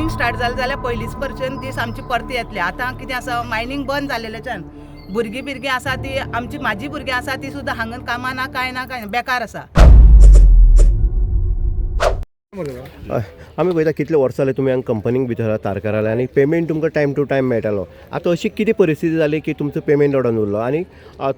Mining start जालें जाल्यार पयलींच पर्यंत दीस आमची परती येतले. आतां कितें आसा, मायनिंग बंद जालेल्याच्यान भुरगीं आसा ती आमची म्हाजी भुरगीं आसा ती सुद्दां हांगा कामां ना, कांय ना, बेकार आसा. आमी पळयता कितले वर्सां जाले तुमी हांगा कंपनीक भितर तारकार जाले आनी पेमेंट तुमकां टायम टू टायम मेळटालो. आतां अशी कितें परिस्थिती जाली की तुमचो पेमेंट अडून उरलो आनी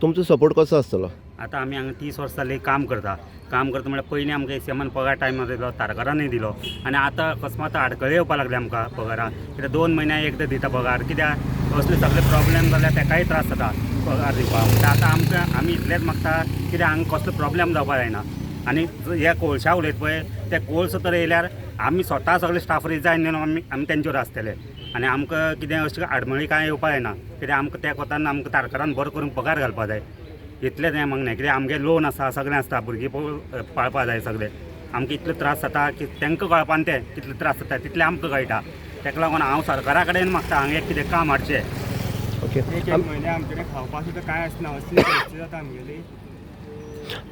तुमचो सपोर्ट कसो आसतलो? आतां आमी हांगा 30 वर्सां जाली काम करता म्हळ्यार पयलीं आमकां एसीएमान पगार टायमार दिलो, तारकारानूय दिलो आनी आतां अकस्मात आडखळी येवपाक लागले आमकां पगाराक. कित्याक 2 म्हयन्याक एकदां दिता पगार. कित्याक असले सगळे प्रॉब्लेम जाल्यार तेकाय त्रास जाता पगार दिवपाक. म्हणजे आतां आमी इतलेंच मागता कित्याक हांगा कसलो प्रॉब्लेम जावपाक जायना. आनी हे कोळशा उलयता पळय ते कोळसो तर येयल्यार आमी स्वता सगळे स्टाफ रिजायन दिवन आमी तेंचेर आसतले आनी आमकां कितें अशें आडमेळी कांय येवपाक जायना. कित्याक आमकां त्या कोतान आमकां तारकारान बरो करून पगार घालपाक जाय. इतलेंच हें मागणें. कित्याक आमगे लोन आसा, सगळें आसता, भुरगीं पाळपा जाय सगळें. आमकां इतले त्रास जाता की तांकां कळपान ते कितले त्रास जाता तितलें आमकां कळटा. ताका लागून हांव सरकारा कडेन मागता हांगा एक कितें काम हाडचें. ओके. एक म्हयने आमचे कडेन खावपाक सुद्दां कांय आसना, असली परिस्थिती जाता आमगेली.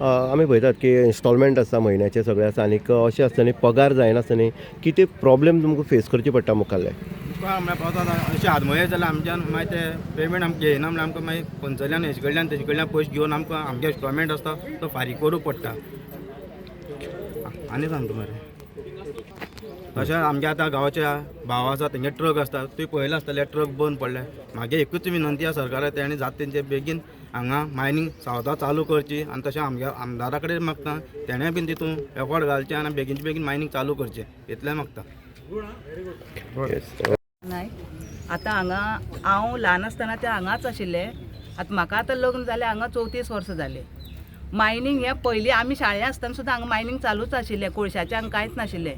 आमी पळयतात की इन्स्टॉलमेंट आसता म्हयन्याचे सगळे आसा आनी अशें आसतना पगार जायनासतना कितें प्रॉब्लेम तुमकां फेस करचे पडटा मुखाल्ले? तुका म्हळ्यार पावता अशें आदमये जाल्यार आमच्यान मागीर ते पेमेंट आमकां येयना म्हळ्यार आमकां मागीर पंचल्यान हेजे कडल्यान तेजे कडल्यान पयशे घेवन आमकां आमगे इन्स्टॉलमेंट आसता तो फारीक करूंक पडटा. आनी सांगता मरे तशें आमच्या आतां गांवच्या भाव आसा तेंगे ट्रक आसता, तुवें पळयलें आसतलें ट्रक बंद पडले. म्हागे एकूच विनंती आसा सरकाराक तेणी जाता तेंचे बेगीन हांगा मायनींग सावता चालू करची आनी तशें आमच्या आमदारा कडेन मागता तेणें बीन तितून एफर्ट घालचें आनी बेगीनचे बेगीन मायनींग चालू करचें इतलें मागता. नाही आतां हांगा हांव ल्हान आसतना ते हांगाच आशिल्ले. आतां म्हाका आतां लग्न जालें हांगा 34 वर्सां जाले. मायनींग हें पयलीं आमी शाळेंत आसतना सुद्दां हांगा मायनींग चालूच आशिल्लें. कोळशाचें हांगा कांयच नाशिल्लें.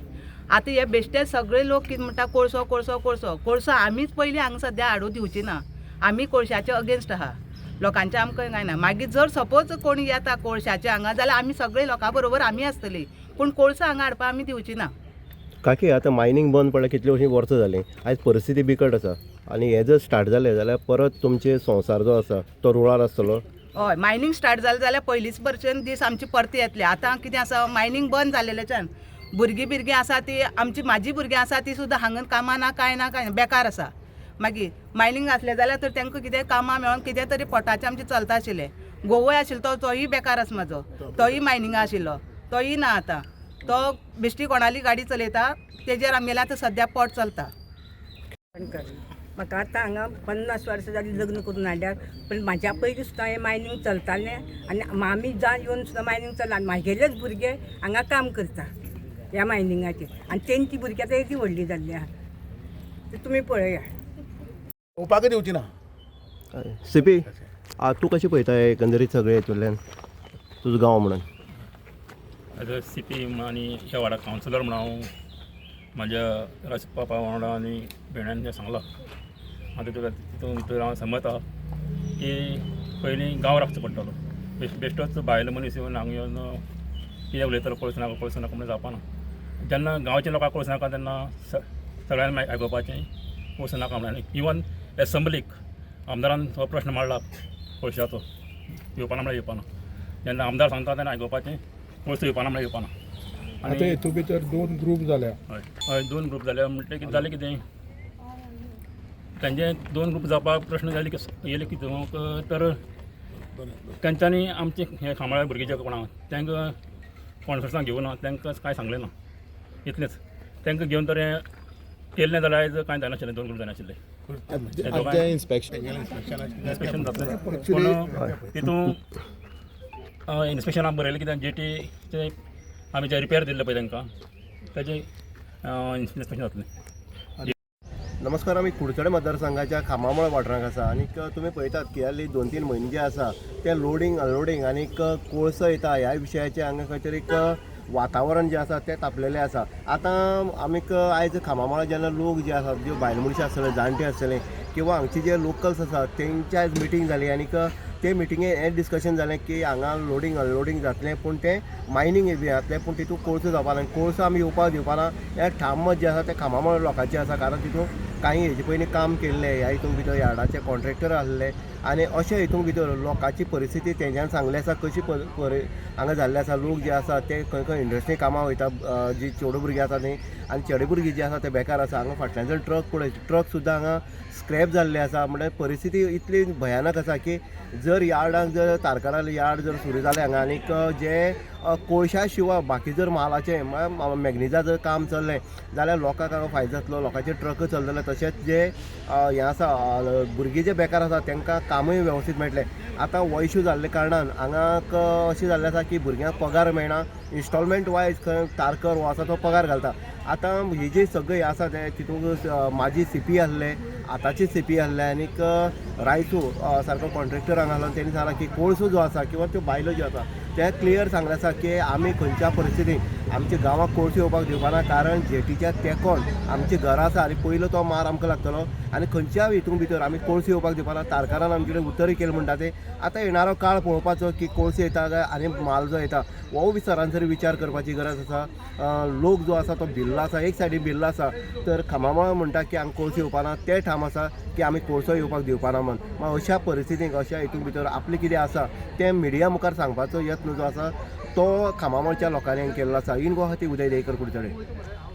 आतां हे बेश्टे सगळे लोक कितें म्हणटा कोळसो कोळसो कोळसो कोळसो आमीच पयलीं हांगा सद्या हाडू दिवची ना. आमी कोळशाचे अगेन्स्ट आहा. लोकांचें आमकां कांय ना. मागीर जर सपोज कोणी येता कोळशाचे हांगा जाल्यार आमी सगळे लोकां बरोबर आमी आसतलीं, पूण कोळसो हांगा हाडपाक आमी दिवची ना. काकी आतां मायनींग बंद पडल्या कितली अशीं वर्सां जालीं. आयज परिस्थिती बिकट आसा आनी हें जर स्टार्ट जालें जाल्यार परत तुमचे संवसार जो आसा तो रुळार आसतलो. हय मायनींग स्टार्ट जालें जाल्यार पयलींच पर्यंत दीस आमची परती येतले. आतां कितें आसा, मायनींग बंद जालेल्याच्यान भुरगीं आसा ती आमची म्हाजी भुरगीं आसा ती सुद्दां हांगा कामां ना, कांय ना, बेकार आसा. मागीर मायनींग आसलें जाल्यार तर तांकां कितें कामां मेळोन कितें तरी पोटाचें आमचें चलता आशिल्लें. गोवय आशिल्लो तोय बेकार आसा म्हाजो, तोय मायनिंगा आशिल्लो, तोय ना आतां. तो बेश्टी कोणाली गाडी चलयता तेजेर आमगेलें आतां सद्या पोट चलता. म्हाका आतां हांगा 50 वर्सां जालीं लग्न करून हाडल्यार, पण म्हाज्या पयलीं सुद्दां हें मायनींग चलतालें आनी आमी जावन येवन सुद्दां मायनींग चलना. म्हागेलेच भुरगे हांगा काम करता ह्या मायनिंगाचेर आनी तेंची भुरगीं आतां येदी व्हडलीं जाल्लीं आहा. तें तुमी पळया. उपाक दिवची ना. सिपी तूं कशें पळयता एकंदरीत सगळे हितूंतल्यान तुजो गांव म्हणून? एज अ CP आनी ह्या वाडा कावन्सिलर म्हणून हांव म्हाज्या राजपापा वांगडा आनी भयणान जें सांगलां तितून भितर हांव समज आहा की पयलीं गांव राखचो पडटलो. बेश्टोच भायलो मनीस येवन हांगा येवन कितें उलयतलो कळूं नाका म्हणून जावपाना. जेन्ना गांवच्या लोकांक कळूं नाका तेन्ना सगळ्यांनी आयकुपाचें कळूं नाका म्हणून. इवन एसेंब्लीक आमदारान हो प्रश्न मांडला पयशाचो, येवपाना म्हळ्यार येवपाना. जेन्ना आमदार सांगता तेन्ना आयकुपाचें, पयसो येवपाना म्हळ्यार येवपाना. आतां हेतू भितर 2 ग्रूप जाल्या. हय 2 ग्रूप जाले म्हणटलें कितें जालें कितें तेंचे 2 ग्रूप जावपाक प्रश्न जाले येयले कितें तर तेंच्यांनी आमचे हे खांबाळे भुरगे जे कोणा तांकां कॉन्फरन्साक घेवून तांकां कांय सांगलें ना. इतलेंच तांकां घेवन तर हें केल्लें जाल्यार आयज कांय जायनाशिल्लें. 2 ग्रूप जायनाशिल्ले. इन्स्पेक्शन जातलें पूण तितून इन्स्पेक्शनाक बरयलें कित्याक जेटीचे आमी जे रिपेर दिल्ले पळय तांकां तेजें इन्स्पेक्शन जातलें. नमस्कार. आमी कुडचडे मतदारसंघाच्या खामामळ वाठारांत आसा आनी तुमी पळयतात की हालीं 2-3 म्हयने जे आसा ते लोडिंग अनलोडिंग आनी कोळसो येता ह्या विशयाचें हांगा खंय तरी वातावरण जें आसा तें तापलेलें आसा. आतां आमीक आयज खामामळा जेन्ना लोक जे आसात, जे भायले मनशां आसतले, जाणटे आसतले किंवा हांगचे जे लोकल्स आसात तेंची आयज मिटींग जाली आनीक ते मिटिंगेन हें डिस्कशन जालें की हांगा लोडिंग अनलोडिंग जातलें पूण तें मायनींग बी जातलें पूण तितून कोळसो जावपाना. कोळसो आमी येवपाक दिवपाना हें ठाम मत जें आसा तें खामामळ लोकांचें आसा. कारण तितून कांय हेजे पयलीं काम केल्लें ह्या हितून भितर यार्डाचे कॉन्ट्रॅक्टर आसले आनी अशे हितून भितर लोकांची परिस्थिती तेंच्यान सांगली आसा कशी हांगा जाल्ले आसा. लोक जे आसा ते खंय खंय इंडस्ट्री कामां वयता, जी चेडो भुरगीं आसा न्ही आनी चेडे भुरगीं जी आसा ते बेकार आसा. हांगा फाटल्यान जर ट्रक पळय, ट्रक सुद्दां हांगा स्क्रॅप जाल्ले आसा. म्हणजे परिस्थिती इतली भयानक आसा की जर यार्डाक जर तारकारा यार्ड जर सुरू जालें हांगा आनीक जे कोळशा शिवाय बाकी जर मालाचें मॅग्निजा जर काम चल्लें जाल्यार लोकांक हांगा फायदो जातलो, लोकांचे ट्रक चलतले. तशेंच जे हें आसा भुरगीं जे बेकार आसा तांकां कामूय वेवस्थीत मेळटलें. आतां हो इश्यू जाल्ले कारणान हांगा अशें जाल्लें आसा की भुरग्यांक पगार मेळना. इन्स्टॉलमेंट वायज खंय तारकर हो आसा तो पगार घालता. आतां ही जी सगळी आसा ते तितूंत माजी CP आहले, आतांचे CP आहले आनीक रायसू सारको कॉन्ट्रॅक्टर हांगा आसलो. तेणी सांगलां की कोळसो जो आसा किंवा त्यो बायलो ज्यो आसा ते क्लियर सांगलें आसा की आमी खंयच्या परिस्थितीन आमच्या गांवांत कोळसो येवपाक दिवपाना, कारण जेटीच्या तेंकोन आमची घरां आसा आनी पयलो तो मार आमकां लागतलो आनी खंयच्या हितून भितर आमी कोळसो येवपाक दिवपाना. तारकारान आमचे कडेन उतरी केलें म्हणटा ते. आतां येणारो काळ पळोवपाचो की कोळसो येता काय आनी माल जो येता हो सरासरी विचार करपाची गरज आसा. लोक जो आसा तो भिल्लो आसा, एक सायडीन भिल्लो आसा, तर खमामळ म्हणटा की हांगा कोळसो येवपाना, ते ठाम आसा की आमी कोळसो येवपाक दिवपाना म्हण. मग अशा परिस्थितीक अशा हितून भितर आपलें कितें आसा तें मिडिया मुखार सांगपाचो यत्न जो आसा तो खमामळच्या लोकांनी केल्लो आसा. इन गोवा खातीर उदय देयकर, कुडचडे.